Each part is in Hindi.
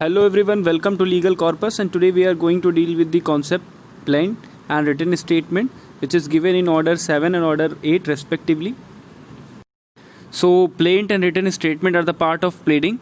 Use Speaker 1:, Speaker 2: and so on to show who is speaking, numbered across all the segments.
Speaker 1: Hello everyone, welcome to Legal Corpus, and today we are going to deal with the concept plaint and written statement which is given in order 7 and order 8 respectively. So plaint and written statement are the part of pleading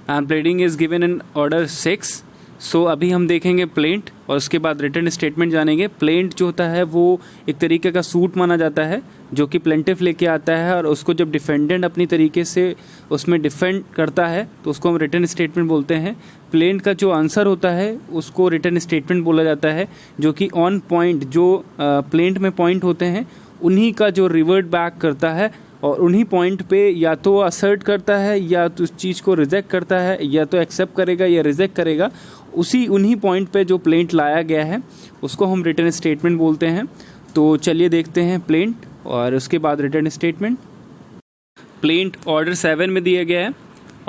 Speaker 1: and pleading is given in order 6. सो अभी हम देखेंगे प्लेंट और उसके बाद रिटन स्टेटमेंट जानेंगे. प्लेंट जो होता है वो एक तरीके का सूट माना जाता है जो कि प्लेंटिफ लेके आता है और उसको जब डिफेंडेंट अपनी तरीके से उसमें डिफेंड करता है तो उसको हम रिटन स्टेटमेंट बोलते हैं. प्लेंट का जो आंसर होता है उसको रिटन स्टेटमेंट बोला जाता है जो कि ऑन पॉइंट जो प्लेंट में पॉइंट होते हैं उन्हीं का जो रिवर्ट बैक करता है और उन्हीं पॉइंट पे या तो असर्ट करता है या तो उस चीज़ को रिजेक्ट करता है या तो एक्सेप्ट करेगा या रिजेक्ट करेगा. उन्हीं पॉइंट पे जो प्लेंट लाया गया है उसको हम रिटन स्टेटमेंट बोलते हैं. तो चलिए देखते हैं प्लेंट और उसके बाद रिटन स्टेटमेंट. प्लेंट ऑर्डर 7 में दिया गया है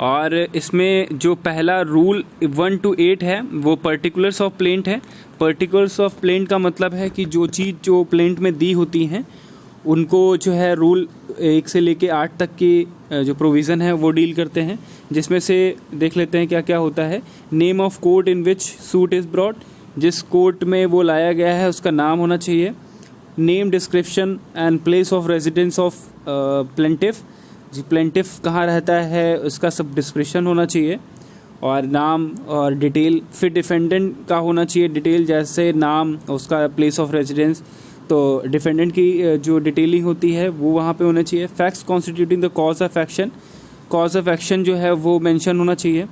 Speaker 1: और इसमें जो पहला रूल 1 to 8 है वो पर्टिकुलर्स ऑफ प्लेंट है. पर्टिकुलर्स ऑफ प्लेंट का मतलब है कि जो चीज़ जो प्लेंट में दी होती हैं उनको जो है रूल 1 से लेके 8 तक की जो प्रोविज़न है वो डील करते हैं, जिसमें से देख लेते हैं क्या क्या होता है. Name of court in which suit is brought, जिस कोर्ट में वो लाया गया है उसका नाम होना चाहिए. Name, description and place of residence of plaintiff, जी प्लेंटिफ कहाँ रहता है उसका सब डिस्क्रिप्शन होना चाहिए और नाम और डिटेल. फिर डिफेंडेंट का होना चाहिए डिटेल, जैसे नाम, उसका प्लेस ऑफ रेजिडेंस. तो डिफेंडेंट की जो डिटेलिंग होती है वो वहाँ पे होना चाहिए. Facts constituting the cause of action, cause of action जो है वो मेंशन होना चाहिए.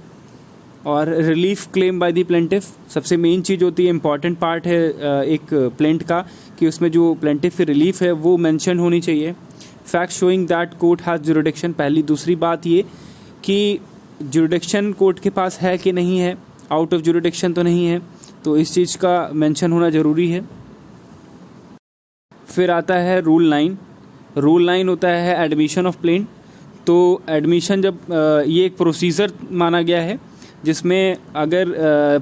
Speaker 1: और relief claim by the plaintiff, सबसे मेन चीज़ होती है, इंपॉर्टेंट पार्ट है एक प्लेंट का कि उसमें जो प्लेंटिफ की रिलीफ है वो मेंशन होनी चाहिए. Fact showing that court has jurisdiction, पहली दूसरी बात ये कि जुरिडिक्शन कोर्ट के पास है कि नहीं है, आउट ऑफ जुरिडिक्शन तो नहीं है, तो इस चीज़ का मेंशन होना ज़रूरी है. फिर आता है रूल 9. रूल 9 होता है एडमिशन ऑफ प्लेंट. तो एडमिशन जब ये एक प्रोसीजर माना गया है जिसमें अगर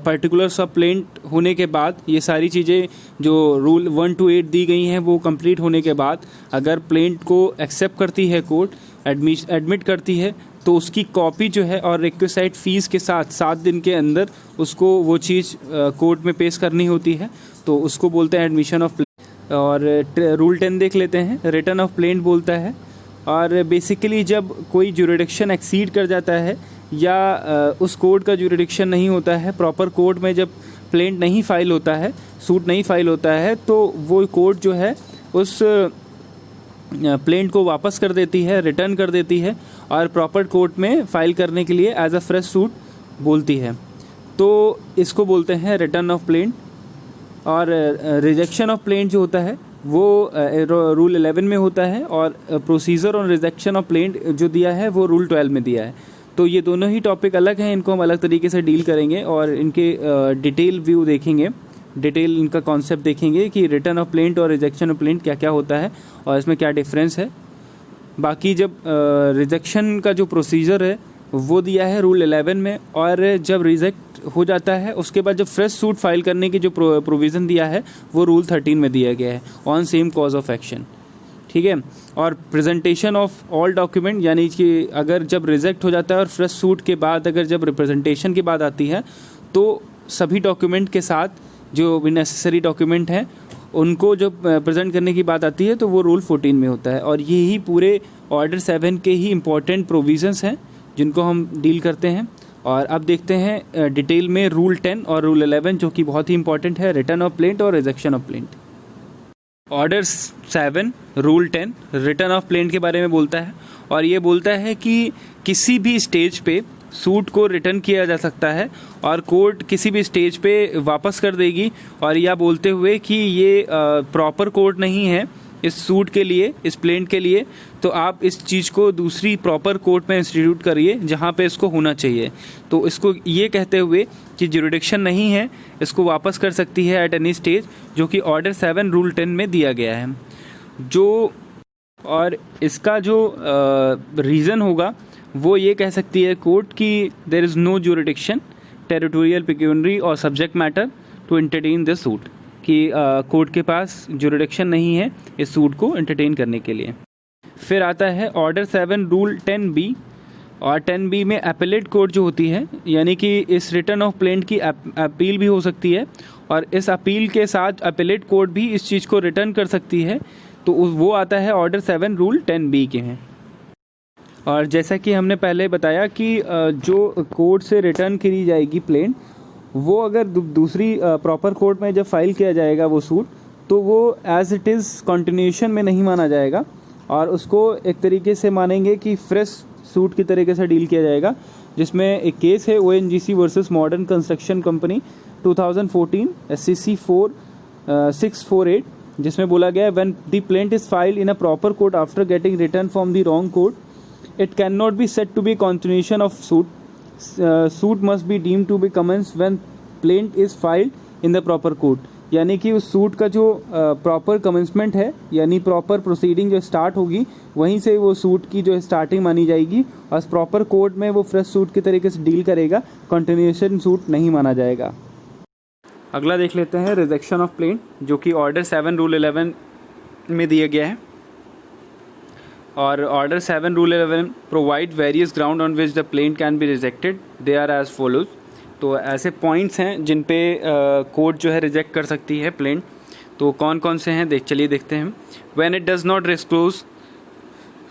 Speaker 1: पर्टिकुलर्स ऑफ प्लेंट होने के बाद ये सारी चीज़ें जो रूल 1 to 8 दी गई हैं वो कंप्लीट होने के बाद अगर प्लेंट को एक्सेप्ट करती है कोर्ट, एडमिट करती है, तो उसकी कॉपी जो है और रिक्वेसाइट फ़ीस के साथ 7 दिन के अंदर उसको वो चीज़ कोर्ट में पेश करनी होती है. तो उसको बोलते हैं एडमिशन ऑफ प्लेंट. और रूल 10 देख लेते हैं. रिटर्न ऑफ प्लेंट बोलता है और बेसिकली जब कोई जुरिडिक्शन एक्सीड कर जाता है या उस कोर्ट का जुरिडिक्शन नहीं होता है, प्रॉपर कोर्ट में जब प्लेंट नहीं फाइल होता है, सूट नहीं फाइल होता है, तो वो कोर्ट जो है उस प्लेंट को वापस कर देती है, रिटर्न कर देती है और प्रॉपर कोर्ट में फाइल करने के लिए एज अ फ्रेश सूट बोलती है. तो इसको बोलते हैं रिटर्न ऑफ प्लेंट. और रिजेक्शन ऑफ प्लेंट जो होता है वो रूल 11 में होता है और procedure on rejection of plaint जो दिया है वो रूल 12 में दिया है. तो ये दोनों ही टॉपिक अलग हैं, इनको हम अलग तरीके से डील करेंगे और इनके डिटेल व्यू देखेंगे, डिटेल इनका कॉन्सेप्ट देखेंगे कि रिटर्न ऑफ प्लेंट और रिजेक्शन ऑफ प्लेंट क्या क्या होता है और इसमें क्या डिफरेंस है. बाकी जब रिजेक्शन का जो प्रोसीजर है वो दिया है रूल 11 में और जब रिजेक्ट हो जाता है उसके बाद जब फ्रेश सूट फाइल करने की जो प्रोविज़न दिया है वो रूल 13 में दिया गया है on same cause of action. ठीक है. और प्रेजेंटेशन ऑफ ऑल डॉक्यूमेंट, यानी कि अगर जब रिजेक्ट हो जाता है और फ्रेश सूट के बाद अगर जब रिप्रेजेंटेशन की बात आती है तो सभी डॉक्यूमेंट के साथ जो भी नेसेसरी डॉक्यूमेंट हैं उनको जब प्रेजेंट करने की बात आती है तो वो रूल 14 में होता है. और यही पूरे ऑर्डर 7 के ही इम्पोर्टेंट प्रोविज़न्स हैं जिनको हम डील करते हैं. और अब देखते हैं डिटेल में रूल 10 और रूल 11 जो कि बहुत ही इंपॉर्टेंट है, रिटर्न ऑफ प्लेंट और rejection of plaint. Order 7 rule 10 return of plaint के बारे में बोलता है और ये बोलता है कि किसी भी स्टेज पे सूट को रिटर्न किया जा सकता है और कोर्ट किसी भी स्टेज पे वापस कर देगी और यह बोलते हुए कि ये प्रॉपर कोर्ट नहीं है इस सूट के लिए, इस प्लेंट के लिए, तो आप इस चीज़ को दूसरी प्रॉपर कोर्ट में इंस्टीट्यूट करिए जहाँ पे इसको होना चाहिए. तो इसको ये कहते हुए कि जुरिडिक्शन नहीं है, इसको वापस कर सकती है एट एनी स्टेज, जो कि ऑर्डर 7 रूल 10 में दिया गया है. जो और इसका जो रीज़न होगा वो ये कह सकती है कोर्ट कि there is no jurisdiction, territorial, pecuniary और subject matter to entertain this suit, कि कोर्ट के पास जुरिडिक्शन नहीं है इस सूट को एंटरटेन करने के लिए. फिर आता है ऑर्डर 7 रूल 10B. और 10B में अपीलेट कोर्ट जो होती है, यानी कि इस रिटर्न ऑफ प्लेंट की अपील भी हो सकती है और इस अपील के साथ अपीलेट कोर्ट भी इस चीज़ को रिटर्न कर सकती है, तो वो आता है ऑर्डर 7 रूल 10B के हैं। और जैसा कि हमने पहले बताया कि जो कोर्ट से रिटर्न करी जाएगी प्लेंट, वो अगर दूसरी प्रॉपर कोर्ट में जब फाइल किया जाएगा वो सूट, तो वो एज इट इज़ कंटिन्यूशन में नहीं माना जाएगा और उसको एक तरीके से मानेंगे कि फ्रेश सूट की तरीके से डील किया जाएगा। जिसमें एक केस है ONGC versus modern construction company 2014 SCC 4648, जिसमें बोला गया है when the plaint is filed in a proper court after getting return from the wrong court it can not be said to be continuation of suit. Suit must be deemed to be commence when plaint is filed in the proper court, यानी कि उस सूट का जो प्रॉपर कमेंसमेंट है, यानी प्रॉपर प्रोसीडिंग जो स्टार्ट होगी, वहीं से वो सूट की जो स्टार्टिंग मानी जाएगी और प्रॉपर कोर्ट में वो फ्रेश सूट के तरीके से डील करेगा, कंटिन्यूएशन सूट नहीं माना जाएगा। अगला देख लेते हैं रिजेक्शन ऑफ प्लेंट, जो कि ऑर्डर 7 रूल 11 में दिया गया है। और order 7 rule 11 provide various ground on which the plaint can be rejected, they are as follows. तो ऐसे पॉइंट्स हैं जिन पे कोर्ट जो है रिजेक्ट कर सकती है प्लेंट। तो कौन कौन से हैं चलिए देखते हैं। When it does not disclose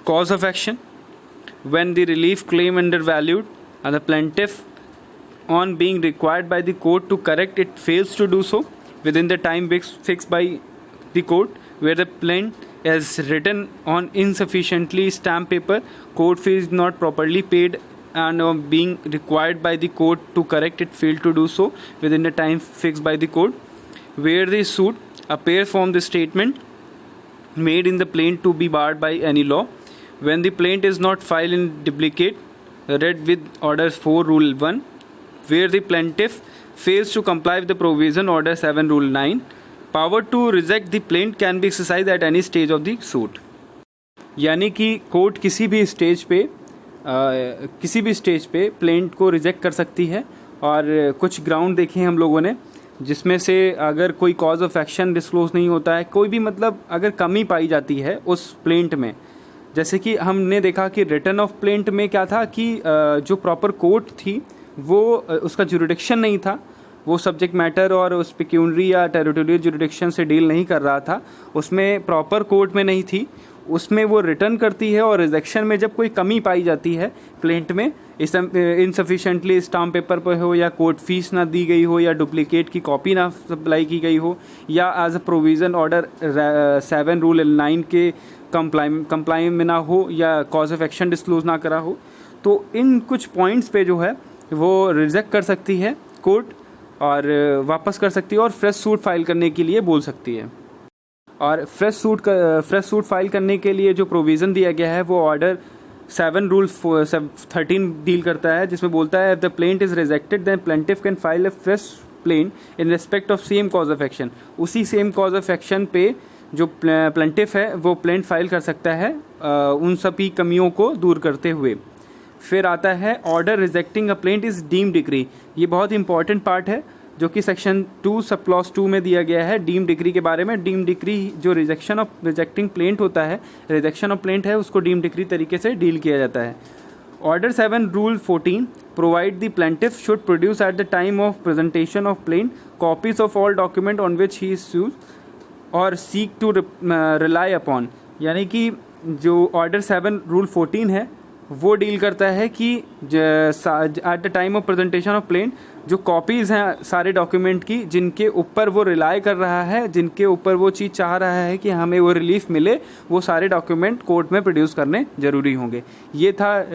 Speaker 1: cause of action, when the relief claim undervalued and the plaintiff on being required by the court to correct it fails to do so within the time fixed by the court, where the plaint is written on insufficiently stamped paper, court fee is not properly paid and being required by the court to correct it failed to do so within the time fixed by the court, where the suit appears from the statement made in the plaint to be barred by any law, when the plaint is not filed in duplicate read with order 4 rule 1, where the plaintiff fails to comply with the provision order 7 rule 9, power to reject the plaint can be exercised at any stage of the suit। यानी कि कोर्ट किसी भी स्टेज पे प्लेंट को रिजेक्ट कर सकती है। और कुछ ग्राउंड देखे हम लोगों ने, जिसमें से अगर कोई कॉज ऑफ एक्शन डिस्क्लोज नहीं होता है, कोई भी मतलब अगर कमी पाई जाती है उस प्लेंट में, जैसे कि हमने देखा कि रिटर्न ऑफ प्लेंट में क्या था कि जो प्रॉपर कोर्ट थी वो उसका जुरिडिक्शन नहीं था, वो सब्जेक्ट मैटर और उस पिक्यूनरी या टेरिटोरियल जुरिडिक्शन से डील नहीं कर रहा था, उसमें प्रॉपर कोर्ट में नहीं थी, उसमें वो रिटर्न करती है। और रिजेक्शन में जब कोई कमी पाई जाती है प्लेंट में, इनसफिशेंटली स्टाम्प पेपर पर हो, या कोर्ट फीस ना दी गई हो, या डुप्लीकेट की कॉपी ना सप्लाई की गई हो, या as a provision order 7 rule 9 के कंप्लाई में ना हो, या कॉज ऑफ एक्शन डिस्क्लोज ना करा हो, तो इन कुछ पॉइंट्स पे जो है वो रिजेक्ट कर सकती है कोर्ट और वापस कर सकती है और फ्रेश सूट फाइल करने के लिए बोल सकती है। और फ्रेश सूट फाइल करने के लिए जो प्रोविज़न दिया गया है वो ऑर्डर 7 रूल 13 डील करता है, जिसमें बोलता है if the plaint is rejected then plaintiff can file a fresh plaint in respect of same cause of action. उसी सेम कॉज ऑफ एक्शन पे जो प्लेंटिफ है वो प्लेंट फाइल कर सकता है उन सभी कमियों को दूर करते हुए। फिर आता है order rejecting a plaint is deemed decree. ये बहुत इंपॉर्टेंट पार्ट है जो कि सेक्शन 2 सब क्लॉज 2 में दिया गया है डीम डिक्री के बारे में। डीम डिक्री जो रिजेक्टिंग प्लेंट होता है, रिजेक्शन ऑफ प्लेंट है, उसको डीम डिक्री तरीके से डील किया जाता है। Order 7 rule 14 provide the plaintiff should produce at the time of presentation of plaint copies of all document on which he is sues और सीक टू रिलाई अपॉन। यानी कि जो ऑर्डर 7 रूल 14 है वो डील करता है कि eight the time of presentation of plaint जो कॉपीज़ हैं सारे डॉक्यूमेंट की, जिनके ऊपर वो रिलाई कर रहा है, जिनके ऊपर वो चीज़ चाह रहा है कि हमें वो रिलीफ मिले, वो सारे डॉक्यूमेंट कोर्ट में प्रोड्यूस करने ज़रूरी होंगे। ये था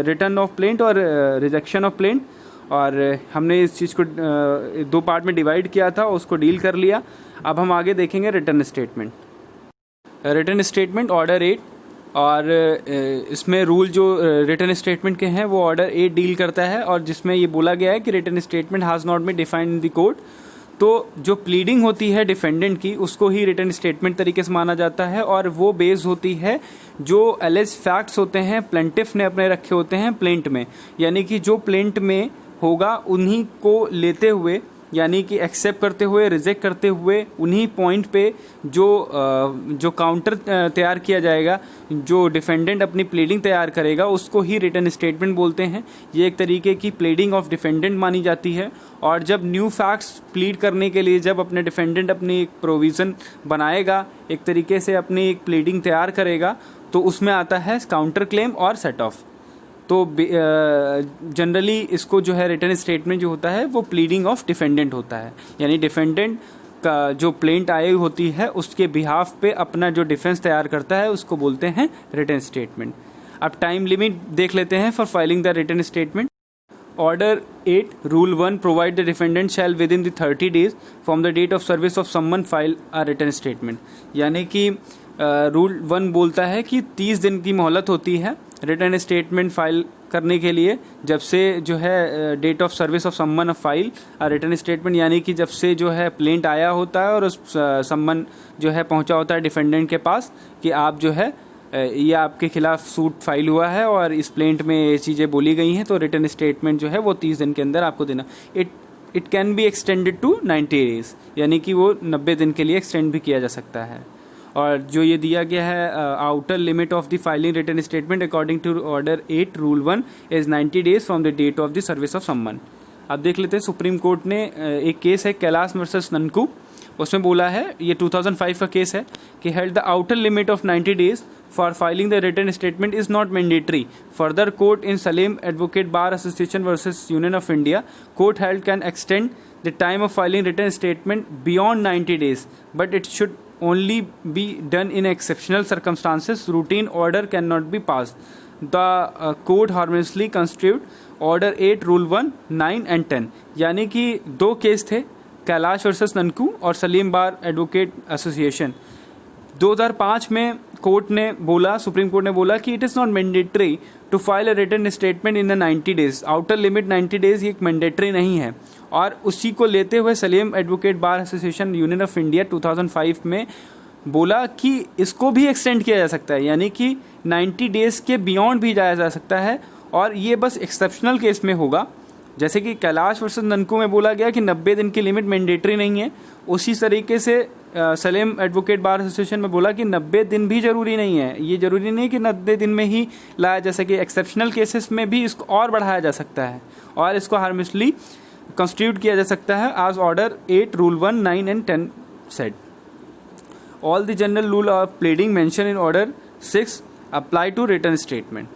Speaker 1: रिटर्न ऑफ प्लेंट और रिजेक्शन ऑफ प्लेंट। और हमने इस चीज़ को 2 पार्ट में डिवाइड किया था, उसको डील कर लिया। अब हम आगे देखेंगे return statement. Return statement order 8, और इसमें रूल जो रिटर्न स्टेटमेंट के हैं वो ऑर्डर 8 डील करता है, और जिसमें ये बोला गया है कि return statement has not been defined in the court. तो जो प्लीडिंग होती है डिफेंडेंट की, उसको ही रिटर्न स्टेटमेंट तरीके से माना जाता है, और वो बेस्ड होती है जो एलिज फैक्ट्स होते हैं प्लेंटिफ ने अपने रखे होते हैं प्लेंट में। यानी कि जो प्लेंट में होगा उन्हीं को लेते हुए यानी कि एक्सेप्ट करते हुए, रिजेक्ट करते हुए उन्हीं पॉइंट पे जो काउंटर तैयार किया जाएगा, जो डिफेंडेंट अपनी प्लीडिंग तैयार करेगा, उसको ही रिटन स्टेटमेंट बोलते हैं। ये एक तरीके की प्लीडिंग ऑफ डिफेंडेंट मानी जाती है। और जब न्यू फैक्ट्स प्लीड करने के लिए जब अपने डिफेंडेंट अपनी एक प्रोविज़न बनाएगा, एक तरीके से अपनी एक प्लीडिंग तैयार करेगा, तो उसमें आता है काउंटर क्लेम और सेट ऑफ। तो जनरली इसको जो है रिटन स्टेटमेंट जो होता है वो प्लीडिंग ऑफ डिफेंडेंट होता है, यानी डिफेंडेंट का जो प्लेंट आई होती है उसके बिहाफ पे अपना जो डिफेंस तैयार करता है उसको बोलते हैं रिटन स्टेटमेंट। अब टाइम लिमिट देख लेते हैं for filing the written statement. Order 8 Rule 1 provide the defendant shall within the 30 days from the date of service of summon file a written statement। यानी कि रूल 1 बोलता है कि 30 दिन की मोहलत होती है रिटर्न स्टेटमेंट फाइल करने के लिए, जब से जो है डेट ऑफ सर्विस ऑफ सम्मन ऑफ फाइल रिटर्न स्टेटमेंट, यानी कि जब से जो है प्लेंट आया होता है और उस सम्मन जो है पहुंचा होता है डिफेंडेंट के पास कि आप जो है ये आपके खिलाफ सूट फाइल हुआ है और इस प्लेंट में ये चीज़ें बोली गई हैं, तो रिटर्न स्टेटमेंट जो है वो 30 दिन के अंदर आपको देना। It can be extended to 90 days, यानी कि वो 90 दिन के लिए एक्सटेंड भी किया जा सकता है। और जो ये दिया गया है outer limit of the filing return statement according to order 8 rule 1 is 90 days from the date of the service of summons. अब देख लेते हैं सुप्रीम कोर्ट ने एक केस है कैलाश वर्सेस ननकू, उसमें बोला है, ये 2005 का केस है कि held the outer limit of 90 days for filing the return statement is not mandatory. Further court in Salem advocate bar association versus union of India, court held can extend the time of filing return statement beyond 90 days but it should only be done in exceptional circumstances. Routine order cannot be passed. The court harmoniously construed order 8 rule 1 9 and 10। यानी कि दो केस थे, कैलाश वर्सेस ननकू और सलीम बार एडवोकेट एसोसिएशन। 2005 में कोर्ट ने बोला, सुप्रीम कोर्ट ने बोला कि it is not mandatory to file a written statement in the 90 days. Outer limit 90 days ये मैंडेटरी नहीं है। और उसी को लेते हुए Salem advocate bar association union of India 2005 में बोला कि इसको भी एक्सटेंड किया जा सकता है, यानी कि 90 डेज के बियॉन्ड भी जाया जा सकता है, और ये बस एक्सेप्शनल केस में होगा। जैसे कि कैलाश वर्सेस ननकू में बोला गया कि 90 दिन की लिमिट मैंडेटरी नहीं है, उसी तरीके से सलीम एडवोकेट बार एसोसिएशन में बोला कि 90 दिन भी जरूरी नहीं है। ये जरूरी नहीं कि 90 दिन में ही लाया, जैसे कि एक्सेप्शनल केसेस में भी इसको और बढ़ाया जा सकता है और इसको हार्मलेसली कंस्टिट्यूट किया जा सकता है as order 8 rule 1 9 and 10 said। all the general rule of pleading mentioned in order 6 apply to written statement।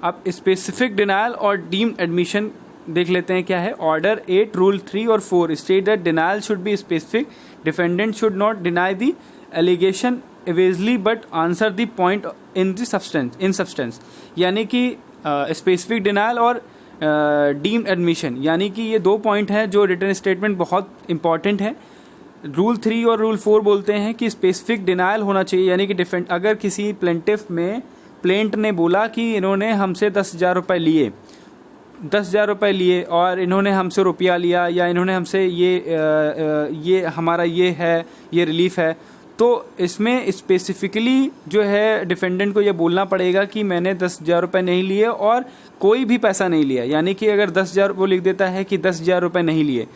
Speaker 1: अब स्पेसिफिक डिनायल और डीम्ड एडमिशन देख लेते हैं क्या है। ऑर्डर 8 रूल 3 और 4 state that denial should be specific, defendant should not deny the allegation evasively but answer the point in the substance. यानी कि स्पेसिफिक डिनायल और डीम्ड एडमिशन, यानी कि ये दो पॉइंट हैं जो रिटन स्टेटमेंट बहुत इंपॉर्टेंट है। रूल 3 और रूल 4 बोलते हैं कि स्पेसिफिक डिनायल होना चाहिए, यानी कि अगर किसी प्लेंटिफ में प्लेंट ने बोला कि इन्होंने हमसे 10,000 रुपये लिए, 10,000 रुपये लिए और इन्होंने हमसे रुपया लिया, या इन्होंने हमसे ये हमारा ये है, ये रिलीफ है, तो इसमें स्पेसिफिकली जो है डिफेंडेंट को ये बोलना पड़ेगा कि मैंने 10,000 रुपये नहीं लिए और कोई भी पैसा नहीं लिया। यानी कि अगर 10,000 वो लिख देता है कि 10,000 रुपये नहीं लिए,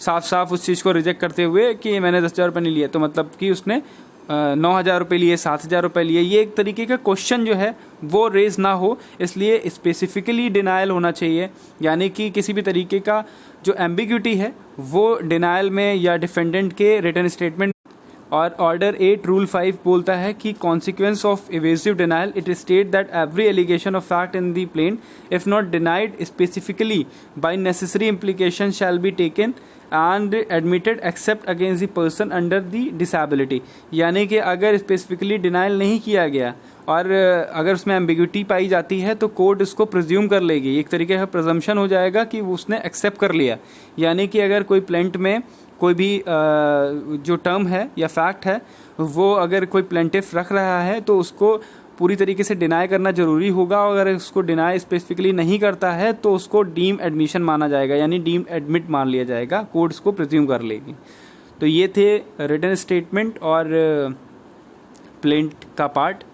Speaker 1: साफ साफ उस चीज़ को रिजेक्ट करते हुए कि मैंने 10,000 रुपये नहीं लिए, तो मतलब कि उसने 9,000 रुपये लिए, 7,000 रुपये लिए। ये एक तरीके का क्वेश्चन जो है वो रेज ना हो, इसलिए स्पेसिफिकली डिनायल होना चाहिए। यानी कि किसी भी तरीके का जो एम्बिग्यूटी है वो डिनायल में या डिफेंडेंट के रिटन स्टेटमेंट। और ऑर्डर 8 रूल 5 बोलता है कि consequence of evasive denial, it state that every allegation of fact in the plaint if not denied specifically by necessary implication shall be taken and admitted except against the person under the disability. यानी कि अगर स्पेसिफिकली डिनाइल नहीं किया गया और अगर उसमें एम्बिग्यूटी पाई जाती है तो कोर्ट इसको प्रिज्यूम कर लेगी, एक तरीके का प्रजम्पशन हो जाएगा कि उसने एक्सेप्ट कर लिया। यानी कि अगर कोई प्लेंट में कोई भी जो टर्म है या फैक्ट है वो अगर कोई प्लेंटिफ रख रहा है तो उसको पूरी तरीके से डिनाई करना जरूरी होगा, और अगर उसको डिनाई स्पेसिफिकली नहीं करता है तो उसको डीम एडमिशन माना जाएगा, यानी डीम एडमिट मान लिया जाएगा, कोर्ट इसको प्रिज्यूम कर लेगी। तो ये थे रिटन स्टेटमेंट और प्लेंट का पार्ट।